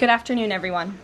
Good afternoon, everyone.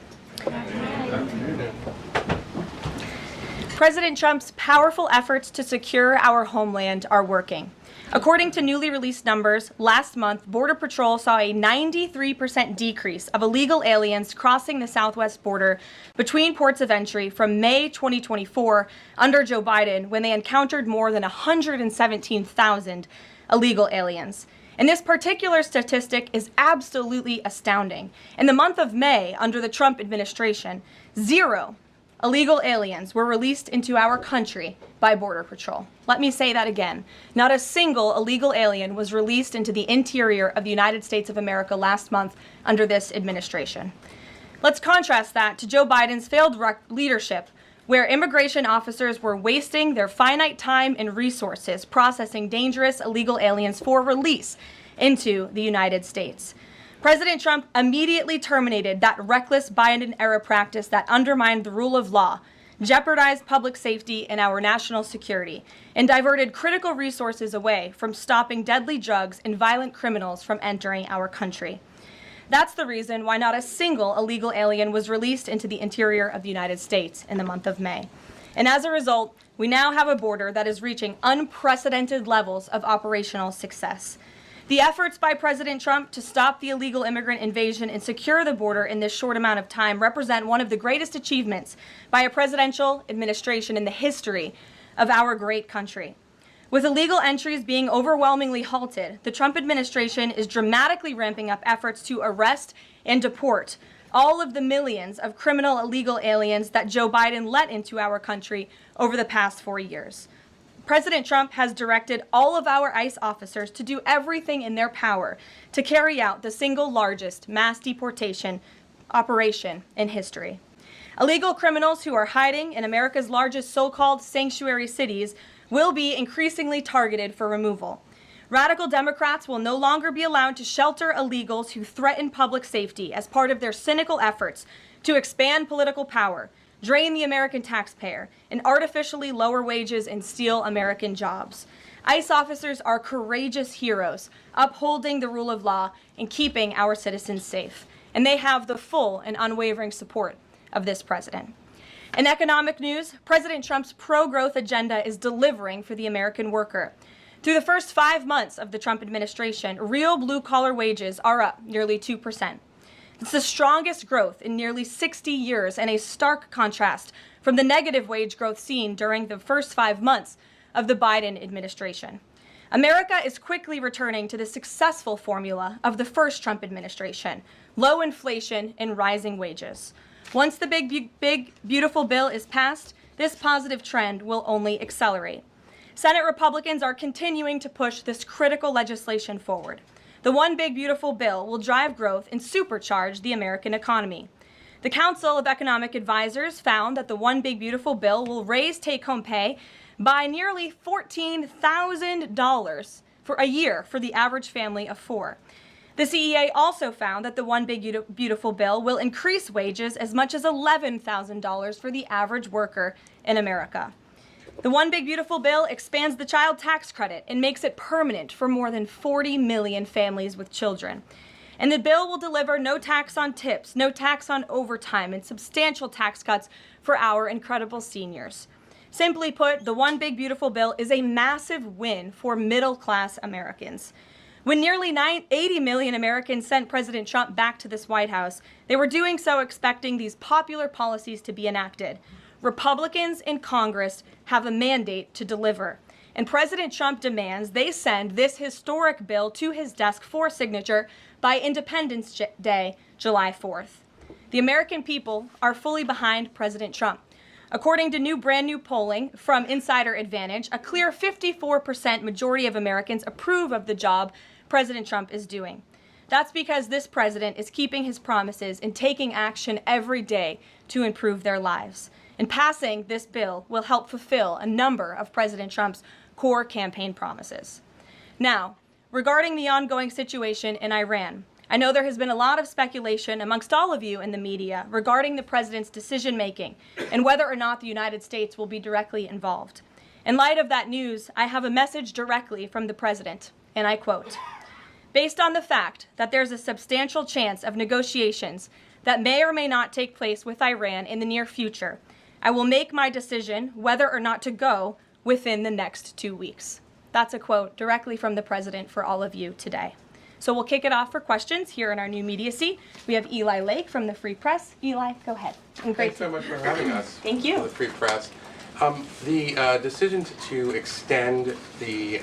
President Trump's powerful efforts to secure our homeland are working. According to newly released numbers, last month, Border Patrol saw a 93% decrease of illegal aliens crossing the southwest border between ports of entry from May 2024 under Joe Biden, when they encountered more than 117,000 illegal aliens. And this particular statistic is absolutely astounding. In the month of May, under the Trump administration, 0 illegal aliens were released into our country by Border Patrol. Let me say that again. Not a single illegal alien was released into the interior of the United States of America last month under this administration. Let's contrast that to Joe Biden's failed leadership, where immigration officers were wasting their finite time and resources processing dangerous illegal aliens for release into the United States. President Trump immediately terminated that reckless Biden-era practice that undermined the rule of law, jeopardized public safety and our national security, and diverted critical resources away from stopping deadly drugs and violent criminals from entering our country. That's the reason why not a single illegal alien was released into the interior of the United States in the month of May. And as a result, we now have a border that is reaching unprecedented levels of operational success. The efforts by President Trump to stop the illegal immigrant invasion and secure the border in this short amount of time represent one of the greatest achievements by a presidential administration in the history of our great country. With illegal entries being overwhelmingly halted, the Trump administration is dramatically ramping up efforts to arrest and deport all of the millions of criminal illegal aliens that Joe Biden let into our country over the past 4 years. President Trump has directed all of our ICE officers to do everything in their power to carry out the single largest mass deportation operation in history. Illegal criminals who are hiding in America's largest so-called sanctuary cities will be increasingly targeted for removal. Radical Democrats will no longer be allowed to shelter illegals who threaten public safety as part of their cynical efforts to expand political power, drain the American taxpayer, and artificially lower wages and steal American jobs. ICE officers are courageous heroes, upholding the rule of law and keeping our citizens safe. And they have the full and unwavering support of this president. In economic news, President Trump's pro-growth agenda is delivering for the American worker. Through the first 5 months of the Trump administration, real blue-collar wages are up nearly 2%. It's the strongest growth in nearly 60 years, and a stark contrast from the negative wage growth seen during the first 5 months of the Biden administration. America is quickly returning to the successful formula of the first Trump administration: low inflation and rising wages. Once the big, beautiful bill is passed, this positive trend will only accelerate. Senate Republicans are continuing to push this critical legislation forward. The One Big Beautiful Bill will drive growth and supercharge the American economy. The Council of Economic Advisors found that the One Big Beautiful Bill will raise take-home pay by nearly $14,000 for a year for the average family of 4. The CEA also found that the One Big Beautiful Bill will increase wages as much as $11,000 for the average worker in America. The One Big Beautiful Bill expands the child tax credit and makes it permanent for more than 40 million families with children. And the bill will deliver no tax on tips, no tax on overtime, and substantial tax cuts for our incredible seniors. Simply put, the One Big Beautiful Bill is a massive win for middle-class Americans. When nearly 80 million Americans sent President Trump back to this White House, they were doing so expecting these popular policies to be enacted. Republicans in Congress have a mandate to deliver, and President Trump demands they send this historic bill to his desk for signature by Independence Day, July 4th. The American people are fully behind President Trump. According to brand new polling from Insider Advantage, a clear 54% majority of Americans approve of the job President Trump is doing. That's because this president is keeping his promises and taking action every day to improve their lives. And passing this bill will help fulfill a number of President Trump's core campaign promises. Now, regarding the ongoing situation in Iran, I know there has been a lot of speculation amongst all of you in the media regarding the president's decision-making and whether or not the United States will be directly involved. In light of that news, I have a message directly from the president, and I quote, "Based on the fact that there's a substantial chance of negotiations that may or may not take place with Iran in the near future. I will make my decision whether or not to go within the next 2 weeks. That's a quote directly from the president for all of you today. So we'll kick it off for questions here in our new media seat. We have Eli Lake from the Free Press. Eli, go ahead. And Thanks so much for having us. Thank you. The Free Press. The decision to extend the,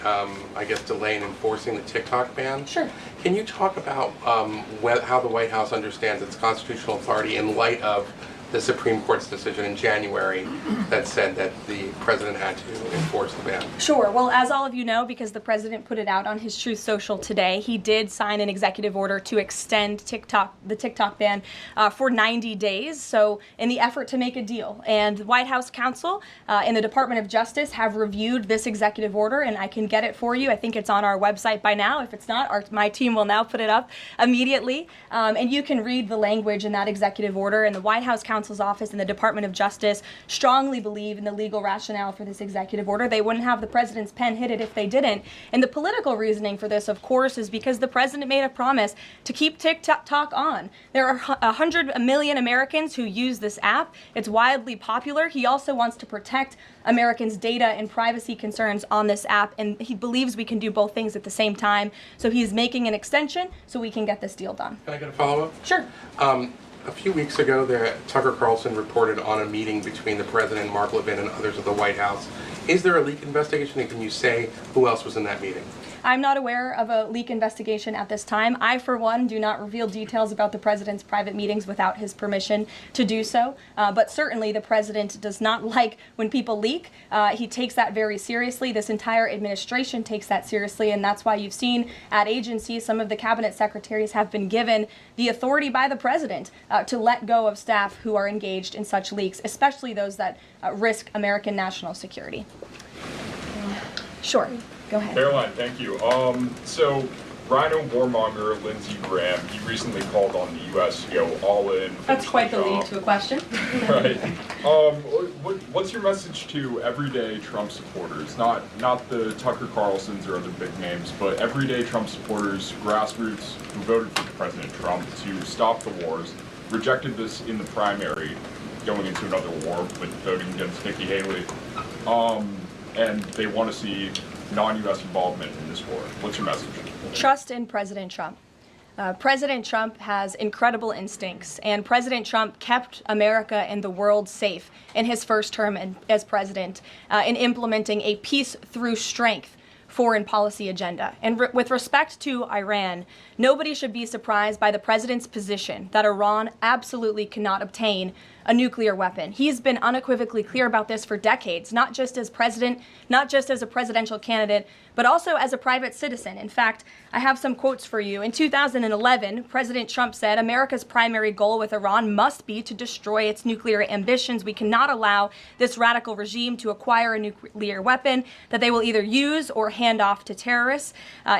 I guess, delay in enforcing the TikTok ban. Sure. Can you talk about how the White House understands its constitutional authority in light of the Supreme Court's decision in January that said that the president had to enforce the ban? Sure. Well, as all of you know, because the president put it out on his Truth Social today, he did sign an executive order to extend the TikTok ban for 90 days. So in the effort to make a deal. And the White House counsel and the Department of Justice have reviewed this executive order, and I can get it for you. I think it's on our website by now. If it's not, my team will now put it up immediately. And you can read the language in that executive order. And the White House counsel's office and the Department of Justice strongly believe in the legal rationale for this executive order. They wouldn't have the president's pen hit it if they didn't. And the political reasoning for this, of course, is because the president made a promise to keep TikTok on. There are 100 million Americans who use this app. It's widely popular. He also wants to protect Americans' data and privacy concerns on this app, and he believes we can do both things at the same time. So he's making an extension so we can get this deal done. Can I get a follow-up? Sure. A few weeks ago, Tucker Carlson reported on a meeting between the president, Mark Levin, and others at the White House. Is there a leak investigation, and can you say who else was in that meeting? I'm not aware of a leak investigation at this time. I, for one, do not reveal details about the president's private meetings without his permission to do so. But certainly the president does not like when people leak. He takes that very seriously. This entire administration takes that seriously, and that's why you've seen at agencies some of the cabinet secretaries have been given the authority by the president to let go of staff who are engaged in such leaks, especially those that risk American national security. Sure. Go ahead. Caroline, thank you. So, Rhino warmonger Lindsey Graham, he recently called on the U.S. to go all in. That's quite the lead to a question. Right. What's your message to everyday Trump supporters? Not the Tucker Carlsons or other big names, but everyday Trump supporters, grassroots who voted for President Trump to stop the wars, rejected this in the primary, going into another war with voting against Nikki Haley, and they want to see non-U.S. involvement in this war. What's your message? Trust in President Trump. President Trump has incredible instincts, and President Trump kept America and the world safe in his first term as president in implementing a peace through strength foreign policy agenda. And with respect to Iran, nobody should be surprised by the president's position that Iran absolutely cannot obtain a nuclear weapon. He's been unequivocally clear about this for decades, not just as president, not just as a presidential candidate, but also as a private citizen. In fact, I have some quotes for you. In 2011, President Trump said, America's primary goal with Iran must be to destroy its nuclear ambitions. We cannot allow this radical regime to acquire a nuclear weapon that they will either use or hand off to terrorists.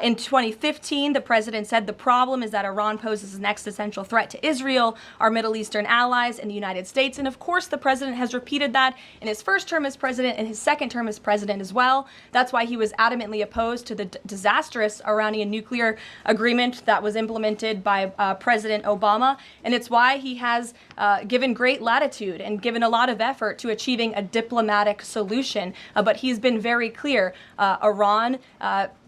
In 2015, the president said the problem is that Iran poses an existential threat to Israel, our Middle Eastern allies, and the United States. And of course, the president has repeated that in his first term as president and his second term as president as well. That's why he was adamantly opposed to the disastrous Iranian nuclear agreement that was implemented by President Obama. And it's why he has given great latitude and given a lot of effort to achieving a diplomatic solution. But he's been very clear. Iran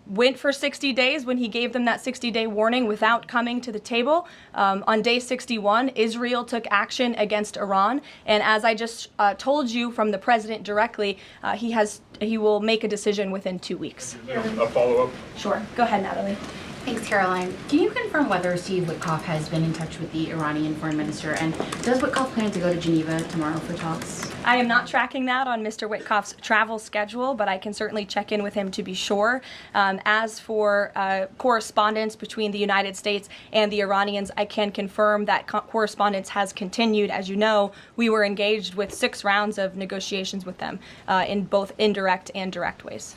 went for 60 days when he gave them that 60-day warning without coming to the table. On day 61, Israel took action against Iran. And as I just told you from the president directly, he will make a decision within 2 weeks. A follow-up? Sure. Go ahead, Natalie. Thanks, Caroline. Can you confirm whether Steve Witkoff has been in touch with the Iranian foreign minister, and does Witkoff plan to go to Geneva tomorrow for talks? I am not tracking that on Mr. Witkoff's travel schedule, but I can certainly check in with him to be sure. As for correspondence between the United States and the Iranians, I can confirm that correspondence has continued. As you know, we were engaged with 6 rounds of negotiations with them in both indirect and direct ways.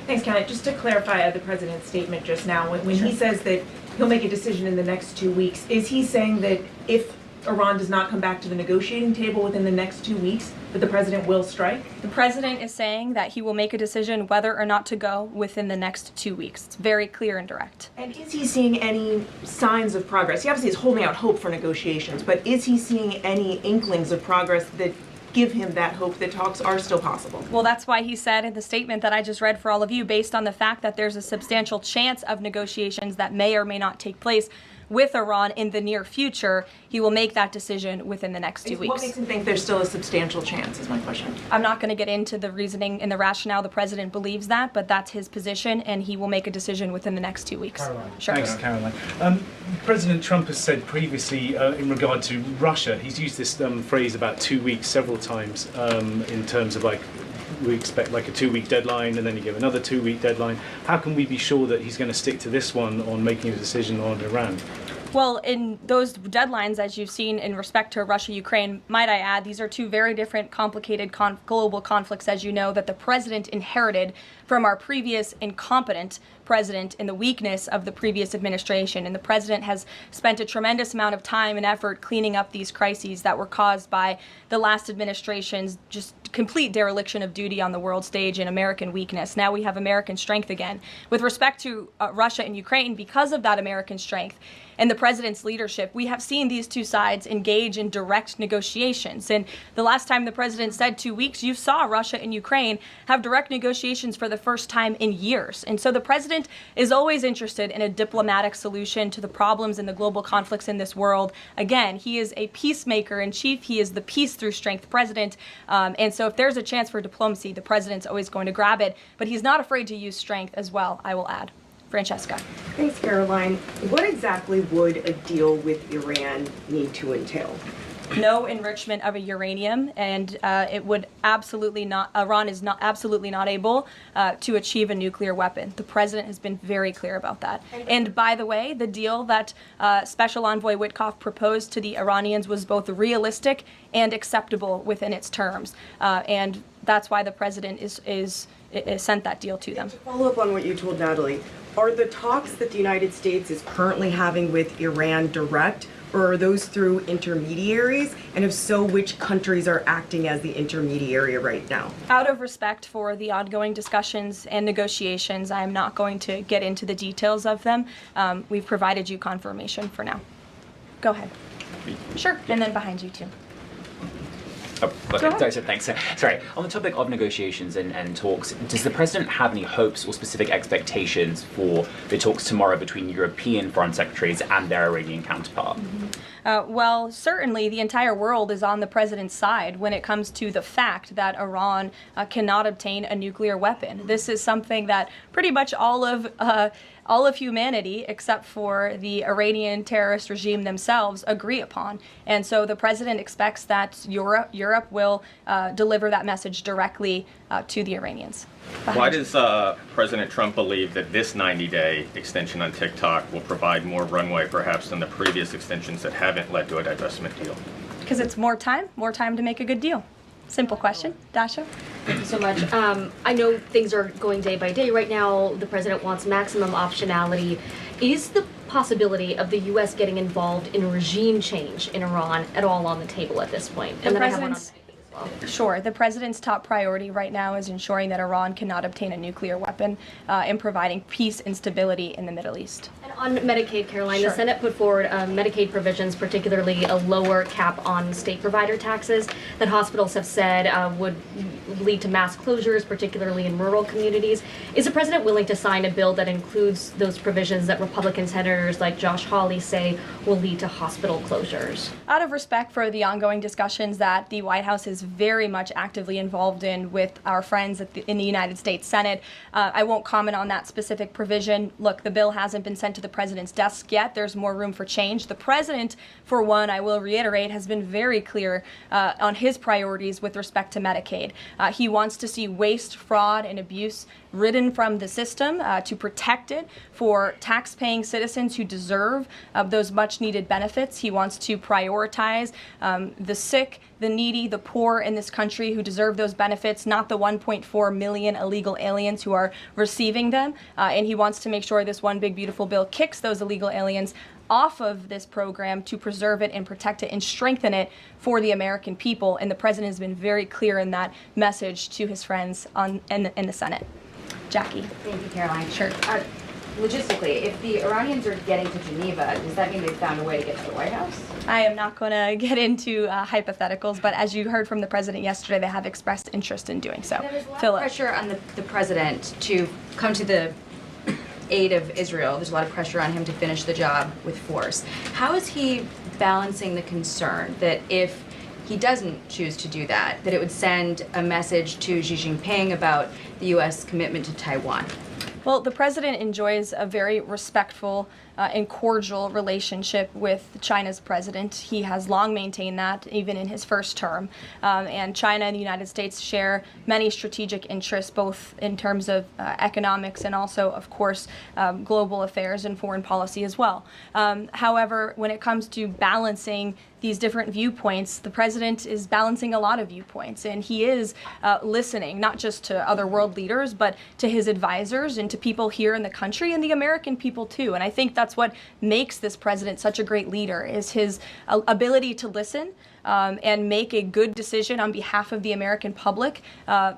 Thanks, Kelly. Just to clarify the president's statement just now, when he says that he'll make a decision in the next 2 weeks, is he saying that if Iran does not come back to the negotiating table within the next 2 weeks, that the president will strike? The president is saying that he will make a decision whether or not to go within the next 2 weeks. It's very clear and direct. And is he seeing any signs of progress? He obviously is holding out hope for negotiations, but is he seeing any inklings of progress that give him that hope that talks are still possible? Well, that's why he said in the statement that I just read for all of you, based on the fact that there's a substantial chance of negotiations that may or may not take place with Iran in the near future, he will make that decision within the next 2 weeks. What makes him think there's still a substantial chance, is my question. I'm not going to get into the reasoning and the rationale. The president believes that, but that's his position, and he will make a decision within the next 2 weeks. Caroline. Sure. Thanks, Caroline. President Trump has said previously in regard to Russia, he's used this phrase about 2 weeks several times in terms of like, we expect like a 2-week deadline and then you give another 2-week deadline. How can we be sure that he's going to stick to this one on making a decision on Iran? Well, in those deadlines, as you've seen in respect to Russia, Ukraine, might I add, these are two very different, complicated global conflicts, as you know, that the president inherited from our previous incompetent president in the weakness of the previous administration. And the president has spent a tremendous amount of time and effort cleaning up these crises that were caused by the last administration's just complete dereliction of duty on the world stage and American weakness. Now we have American strength again. With respect to Russia and Ukraine, because of that American strength and the president's leadership, we have seen these two sides engage in direct negotiations. And the last time the president said 2 weeks, you saw Russia and Ukraine have direct negotiations for the first time in years. And so the president is always interested in a diplomatic solution to the problems and the global conflicts in this world. Again, he is a peacemaker in chief. He is the peace through strength president. And so if there's a chance for diplomacy, the president's always going to grab it. But he's not afraid to use strength as well, I will add. Francesca. Thanks, Caroline. What exactly would a deal with Iran need to entail? No enrichment of a uranium, and it would absolutely not, Iran is not absolutely not able to achieve a nuclear weapon. The president has been very clear about that. And by the way, the deal that Special Envoy Witkoff proposed to the Iranians was both realistic and acceptable within its terms. And that's why the president is sent that deal to them. To follow up on what you told Natalie, are the talks that the United States is currently having with Iran direct, or are those through intermediaries? And if so, which countries are acting as the intermediary right now? Out of respect for the ongoing discussions and negotiations, I am not going to get into the details of them. We've provided you confirmation for now. Go ahead. Sure, and then behind you too. Oh, okay. So thanks. Sorry. On the topic of negotiations and talks, does the president have any hopes or specific expectations for the talks tomorrow between European foreign secretaries and their Iranian counterpart? Well, certainly the entire world is on the president's side when it comes to the fact that Iran cannot obtain a nuclear weapon. This is something that pretty much all of humanity, except for the Iranian terrorist regime themselves, agree upon. And so the president expects that Europe will deliver that message directly to the Iranians. Why does President Trump believe that this 90-day extension on TikTok will provide more runway perhaps than the previous extensions that haven't led to a divestment deal? Because it's more time to make a good deal. Simple question. Dasha? Thank you so much. I know things are going day by day right now. The president wants maximum optionality. Is the possibility of the U.S. getting involved in regime change in Iran at all on the table at this point? And then I have one on as well. Sure. The president's top priority right now is ensuring that Iran cannot obtain a nuclear weapon and providing peace and stability in the Middle East. And on Medicaid, Caroline, Sure. the Senate put forward Medicaid provisions, particularly a lower cap on state provider taxes that hospitals have said would lead to mass closures, particularly in rural communities. Is the president willing to sign a bill that includes those provisions that Republican senators like Josh Hawley say will lead to hospital closures? Out of respect for the ongoing discussions that the White House is very much actively involved in with our friends in the United States Senate, I won't comment on that specific provision. Look, the bill hasn't been sent to the president's desk yet. There's more room for change. The president, for one, I will reiterate, has been very clear on his priorities with respect to Medicaid. He wants to see waste, fraud, and abuse ridden from the system to protect it for tax-paying citizens who deserve those much-needed benefits. He wants to prioritize the sick, the needy, the poor in this country who deserve those benefits, not the 1.4 million illegal aliens who are receiving them. And he wants to make sure this one big beautiful bill kicks those illegal aliens off of this program to preserve it and protect it and strengthen it for the American people. And the president has been very clear in that message to his friends in the Senate. Jackie. Thank you, Caroline. Sure. Logistically, if the Iranians are getting to Geneva, does that mean they've found a way to get to the White House? I am not going to get into hypotheticals, but as you heard from the president yesterday, they have expressed interest in doing so. There's a lot of Philip. pressure on the president to come to the aid of Israel. There's a lot of pressure on him to finish the job with force. How is he balancing the concern that if he doesn't choose to do that, that it would send a message to Xi Jinping about the U.S. commitment to Taiwan? Well, the president enjoys a very respectful and cordial relationship with China's president. He has long maintained that, even in his first term. And China and the United States share many strategic interests, both in terms of economics and also, of course, global affairs and foreign policy as well. However, when it comes to balancing these different viewpoints, the president is balancing a lot of viewpoints, and he is listening not just to other world leaders, but to his advisors and to people here in the country and the American people too. And I think that's what makes this president such a great leader, is his ability to listen and make a good decision on behalf of the American public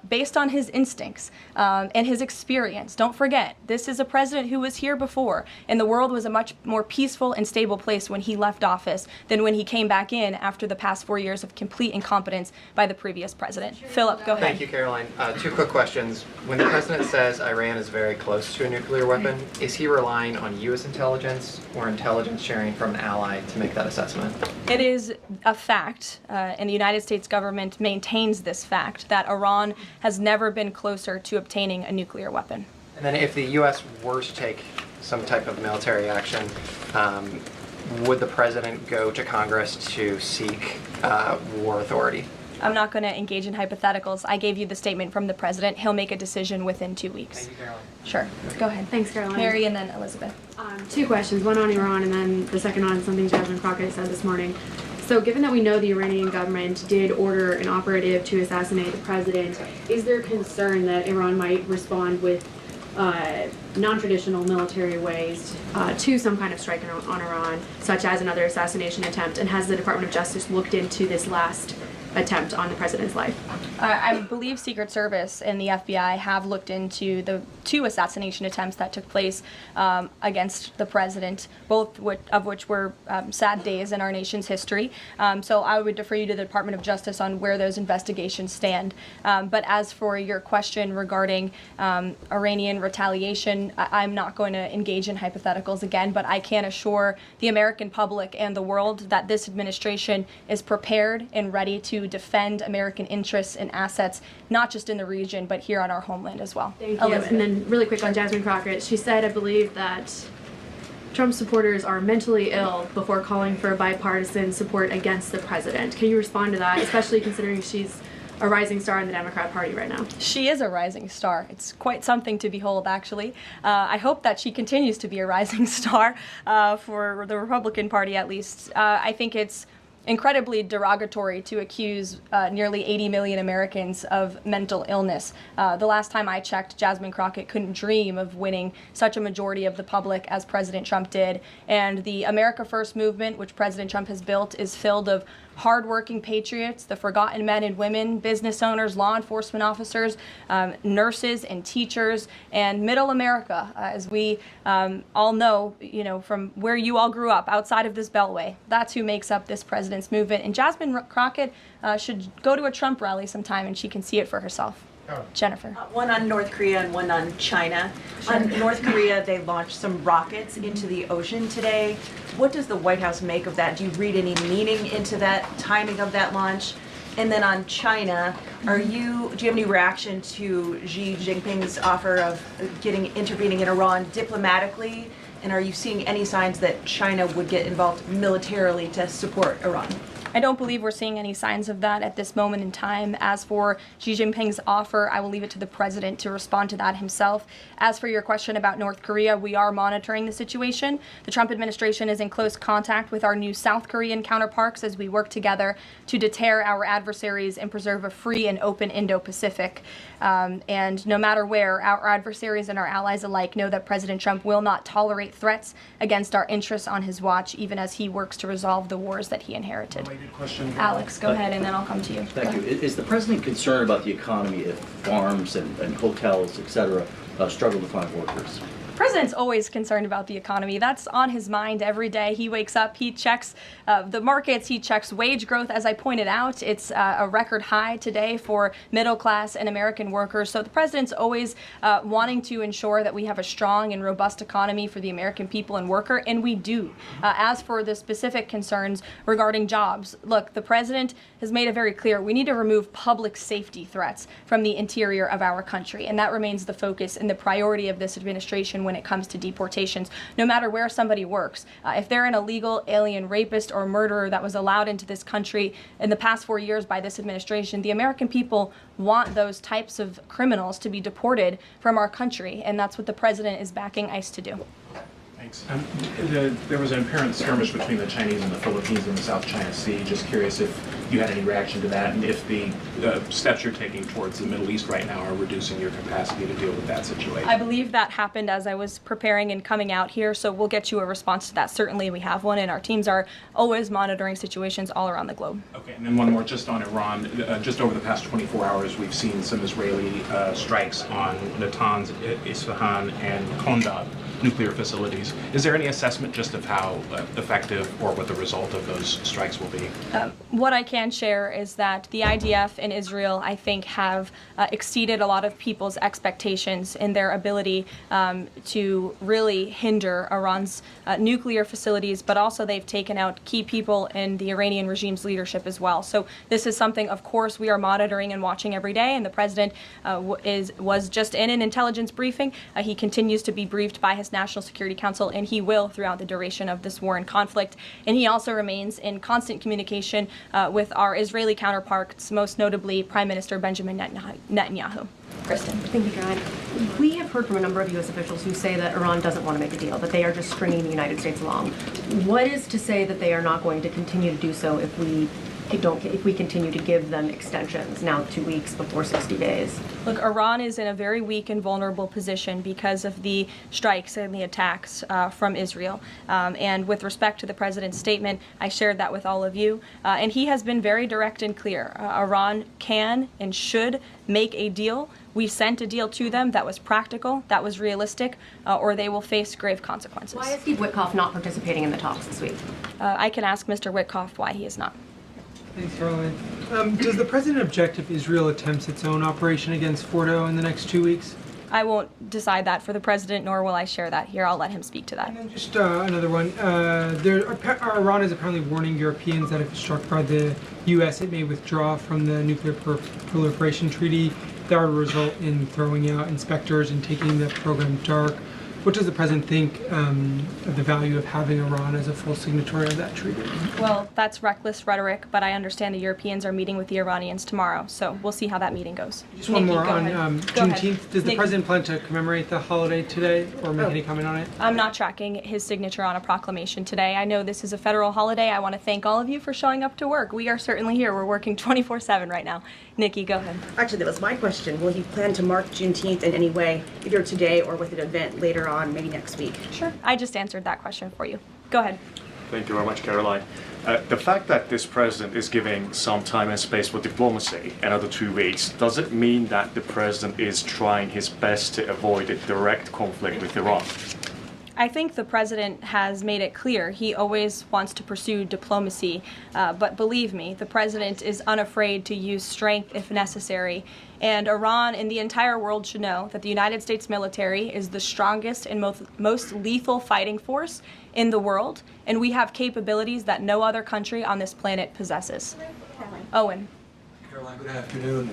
based on his instincts and his experience. Don't forget, this is a president who was here before, and the world was a much more peaceful and stable place when he left office than when he came back in after the past 4 years of complete incompetence by the previous president. Philip, go ahead. Thank you, Caroline. Two quick questions. When the president says Iran is very close to a nuclear weapon, is he relying on U.S. intelligence or intelligence sharing from an ally to make that assessment? It is a fact, and the United States government maintains this fact, that Iran has never been closer to obtaining a nuclear weapon. And then if the U.S. were to take some type of military action, would the president go to Congress to seek war authority? I'm not going to engage in hypotheticals. I gave you the statement from the president. He'll make a decision within 2 weeks. Thank you, Caroline. Sure. Go ahead. Thanks, Caroline. Mary and then Elizabeth. Two questions, one on Iran and then the second on something Jasmine Crockett said this morning. So given that we know the Iranian government did order an operative to assassinate the president, is there concern that Iran might respond with non-traditional military ways to some kind of strike on Iran, such as another assassination attempt? And has the Department of Justice looked into this last attempt on the president's life? I believe Secret Service and the FBI have looked into the 2 assassination attempts that took place against the president, both of which were sad days in our nation's history. So I would defer you to the Department of Justice on where those investigations stand. But as for your question regarding Iranian retaliation, I'm not going to engage in hypotheticals again, but I can assure the American public and the world that this administration is prepared and ready to defend American interests and assets, not just in the region, but here on our homeland as well. Thank you. And then really quick on Jasmine Crockett, she said, I believe, that Trump supporters are mentally ill before calling for bipartisan support against the president. Can you respond to that, especially considering she's a rising star in the Democrat Party right now? She is a rising star. It's quite something to behold, actually. I hope that she continues to be a rising star for the Republican Party, at least. I think it's incredibly derogatory to accuse nearly 80 million Americans of mental illness. The last time I checked, Jasmine Crockett couldn't dream of winning such a majority of the public as President Trump did. And the America First movement, which President Trump has built, is filled of hardworking patriots, the forgotten men and women, business owners, law enforcement officers, nurses and teachers, and middle America, as we all know, from where you all grew up, outside of this beltway. That's who makes up this president's movement. And Jasmine Crockett should go to a Trump rally sometime and she can see it for herself. Jennifer. One on North Korea and one on China. Sure. On North Korea, they launched some rockets into the ocean today. What does the White House make of that? Do you read any meaning into that timing of that launch? And then on China, do you have any reaction to Xi Jinping's offer of intervening in Iran diplomatically? And are you seeing any signs that China would get involved militarily to support Iran? I don't believe we're seeing any signs of that at this moment in time. As for Xi Jinping's offer, I will leave it to the president to respond to that himself. As for your question about North Korea, we are monitoring the situation. The Trump administration is in close contact with our new South Korean counterparts as we work together to deter our adversaries and preserve a free and open Indo-Pacific. And no matter where, our adversaries and our allies alike know that President Trump will not tolerate threats against our interests on his watch, even as he works to resolve the wars that he inherited. Question. Alex, go ahead, and then I'll come to you. Thank you. Is the president concerned about the economy if farms and hotels, et cetera, struggle to find workers? The president's always concerned about the economy. That's on his mind every day. He wakes up, he checks the markets, he checks wage growth. As I pointed out, it's a record high today for middle class and American workers. So the president's always wanting to ensure that we have a strong and robust economy for the American people and worker, and we do. As for the specific concerns regarding jobs, look, the president has made it very clear we need to remove public safety threats from the interior of our country, and that remains the focus and the priority of this administration when it comes to deportations, no matter where somebody works. If they're an illegal alien rapist or murderer that was allowed into this country in the past 4 years by this administration, the American people want those types of criminals to be deported from our country, and that's what the president is backing ICE to do. Thanks. There was an apparent skirmish between the Chinese and the Philippines in the South China Sea. Just curious if you had any reaction to that, and if the steps you're taking towards the Middle East right now are reducing your capacity to deal with that situation. I believe that happened as I was preparing and coming out here, so we'll get you a response to that. Certainly we have one, and our teams are always monitoring situations all around the globe. Okay, and then one more just on Iran. Just over the past 24 hours, we've seen some Israeli strikes on Natanz, Isfahan, and Kondab nuclear facilities. Is there any assessment just of how effective or what the result of those strikes will be? What I can share is that the IDF and Israel, I think, have exceeded a lot of people's expectations in their ability to really hinder Iran's nuclear facilities, but also they've taken out key people in the Iranian regime's leadership as well. So this is something, of course, we are monitoring and watching every day, and the president was just in an intelligence briefing. He continues to be briefed by his National Security Council, and he will throughout the duration of this war and conflict. And he also remains in constant communication with our Israeli counterparts, most notably Prime Minister Benjamin Netanyahu. Kristen. Thank you, Caroline. We have heard from a number of U.S. officials who say that Iran doesn't want to make a deal, that they are just stringing the United States along. What is to say that they are not going to continue to do so if we continue to give them extensions, now 2 weeks before 60 days? Look, Iran is in a very weak and vulnerable position because of the strikes and the attacks from Israel. And with respect to the president's statement, I shared that with all of you. And he has been very direct and clear. Iran can and should make a deal. We sent a deal to them that was practical, that was realistic, or they will face grave consequences. Why is Steve Witkoff not participating in the talks this week? I can ask Mr. Witkoff why he is not. Thanks, Caroline. Does the president object if Israel attempts its own operation against Fordo in the next 2 weeks? I won't decide that for the president, nor will I share that here. I'll let him speak to that. And then just another one. Iran is apparently warning Europeans that if struck by the U.S., it may withdraw from the nuclear proliferation treaty. That would result in throwing out inspectors and taking the program dark. What does the president think of the value of having Iran as a full signatory of that treaty? Well, that's reckless rhetoric, but I understand the Europeans are meeting with the Iranians tomorrow, so we'll see how that meeting goes. Just one more on Juneteenth. Does the president plan to commemorate the holiday today or make any comment on it? I'm not tracking his signature on a proclamation today. I know this is a federal holiday. I want to thank all of you for showing up to work. We are certainly here. We're working 24/7 right now. Nikki, go ahead. Actually, that was my question. Will he plan to mark Juneteenth in any way, either today or with an event later on, maybe next week? Sure. I just answered that question for you. Go ahead. Thank you very much, Caroline. The fact that this president is giving some time and space for diplomacy, another 2 weeks, does it mean that the president is trying his best to avoid a direct conflict with Iran? I think the president has made it clear he always wants to pursue diplomacy, but believe me, the president is unafraid to use strength if necessary. And Iran and the entire world should know that the United States military is the strongest and most lethal fighting force in the world, and we have capabilities that no other country on this planet possesses. Owen. Caroline, good afternoon.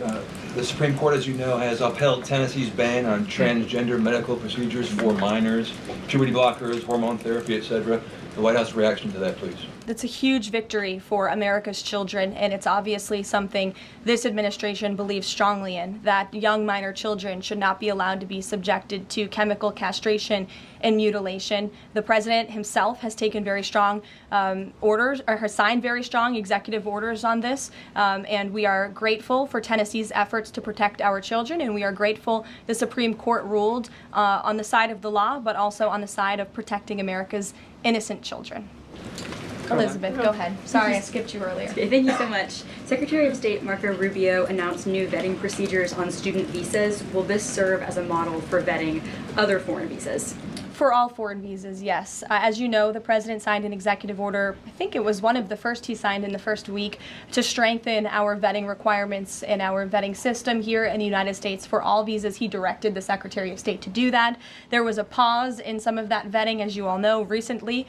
The Supreme Court, as you know, has upheld Tennessee's ban on transgender medical procedures for minors, puberty blockers, hormone therapy, etc. The White House reaction to that, please. That's a huge victory for America's children, and it's obviously something this administration believes strongly in, that young minor children should not be allowed to be subjected to chemical castration and mutilation. The president himself has taken very strong orders, or has signed very strong executive orders on this, and we are grateful for Tennessee's efforts to protect our children, and we are grateful the Supreme Court ruled on the side of the law, but also on the side of protecting America's innocent children. Elizabeth, go ahead. Sorry, I skipped you earlier. Okay, thank you so much. Secretary of State Marco Rubio announced new vetting procedures on student visas. Will this serve as a model for vetting other foreign visas? For all foreign visas, yes. As you know, the president signed an executive order, I think it was one of the first he signed in the first week, to strengthen our vetting requirements and our vetting system here in the United States for all visas. He directed the Secretary of State to do that. There was a pause in some of that vetting, as you all know, recently,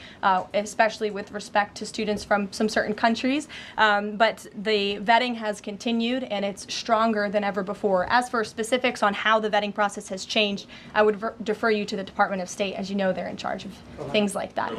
especially with respect to students from some certain countries. But the vetting has continued, and it's stronger than ever before. As for specifics on how the vetting process has changed, I would defer you to the Department of State. As you know, they're in charge of things like that.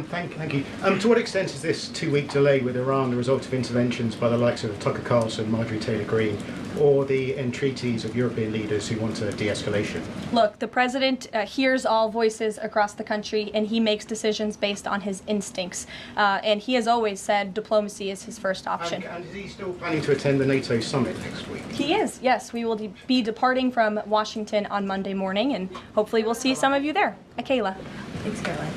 Thank you. To what extent is this 2-week delay with Iran the result of interventions by the likes of Tucker Carlson, Marjorie Taylor Greene, or the entreaties of European leaders who want a de-escalation? Look, the president hears all voices across the country, and he makes decisions based on his instincts. And he has always said diplomacy is his first option. And is he still planning to attend the NATO summit next week? He is, yes. We will be departing from Washington on Monday morning, and hopefully we'll see some of you there. Kayla. Thanks, Caroline.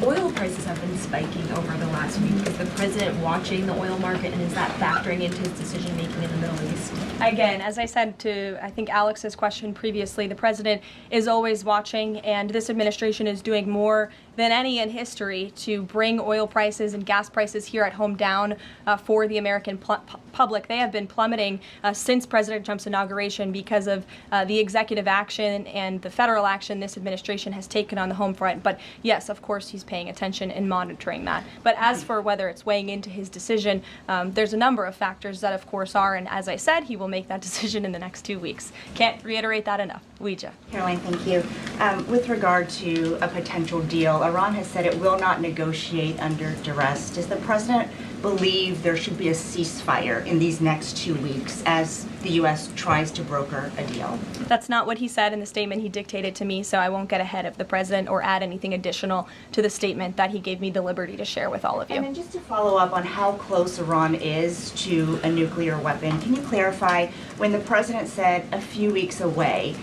Oil prices have been spiking over the last week. Is the president watching the oil market, and is that factoring into his decision-making in the Middle East? Again, as I said to, I think, Alex's question previously, the president is always watching, and this administration is doing more than any in history to bring oil prices and gas prices here at home down for the American public. They have been plummeting since President Trump's inauguration because of the executive action and the federal action this administration has taken on the home front. But yes, of course, he's paying attention and monitoring that. But as for whether it's weighing into his decision, there's a number of factors that, of course, are, and as I said, he will make that decision in the next 2 weeks. Can't reiterate that enough. Ouija. Caroline, thank you. With regard to a potential deal, Iran has said it will not negotiate under duress. Does the president believe there should be a ceasefire in these next 2 weeks as the U.S. tries to broker a deal? That's not what he said in the statement he dictated to me, so I won't get ahead of the president or add anything additional to the statement that he gave me the liberty to share with all of you. And then just to follow up on how close Iran is to a nuclear weapon, can you clarify when the president said a few weeks away,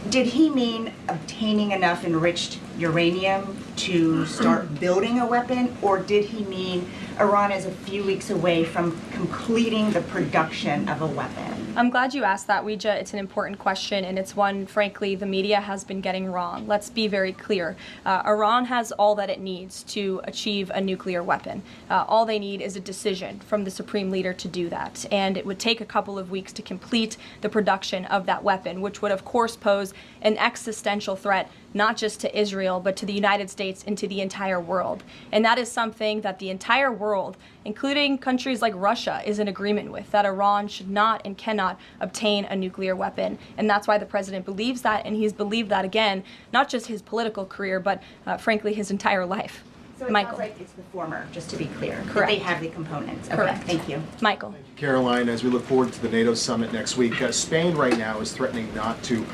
did he mean obtaining enough enriched uranium to start building a weapon, or did he mean Iran is a few weeks away from completing the production of a weapon? I'm glad you asked that, Ouija. It's an important question, and it's one, frankly, the media has been getting wrong. Let's be very clear. Iran has all that it needs to achieve a nuclear weapon. All they need is a decision from the supreme leader to do that, and it would take a couple of weeks to complete the production of that weapon, which would, of course, pose an existential threat not just to Israel, but to the United States and to the entire world. And that is something that the entire world, including countries like Russia, is in agreement with, that Iran should not and cannot obtain a nuclear weapon. And that's why the president believes that, and he's believed that, again, not just his political career, but frankly, his entire life. So it Michael. sounds like it's the former, just to be clear. Correct. That they have the components. Okay, Correct. thank you. Michael. Caroline, as we look forward to the NATO summit next week, Spain right now is threatening not to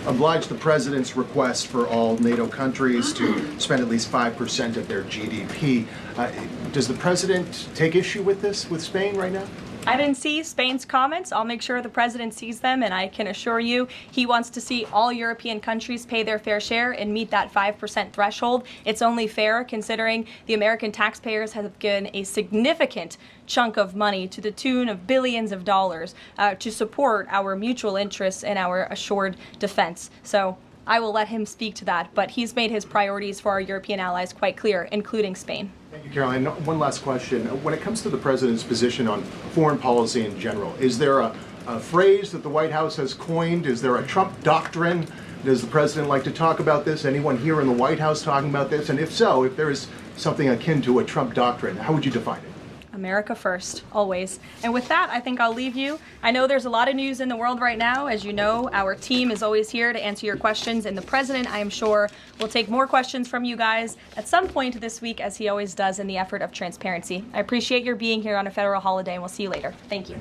oblige the president's request for all NATO countries to spend at least 5% of their GDP. Does the president take issue with this, with Spain right now? I didn't see Spain's comments. I'll make sure the president sees them, and I can assure you he wants to see all European countries pay their fair share and meet that 5% threshold. It's only fair considering the American taxpayers have given a significant chunk of money to the tune of billions of dollars to support our mutual interests and our assured defense. So I will let him speak to that, but he's made his priorities for our European allies quite clear, including Spain. Thank you, Caroline. One last question. When it comes to the president's position on foreign policy in general, is there a phrase that the White House has coined? Is there a Trump doctrine? Does the president like to talk about this? Anyone here in the White House talking about this? And if so, if there is something akin to a Trump doctrine, how would you define it? America first, always. And with that, I think I'll leave you. I know there's a lot of news in the world right now. As you know, our team is always here to answer your questions, and the president, I am sure, will take more questions from you guys at some point this week, as he always does in the effort of transparency. I appreciate your being here on a federal holiday, and we'll see you later. Thank you.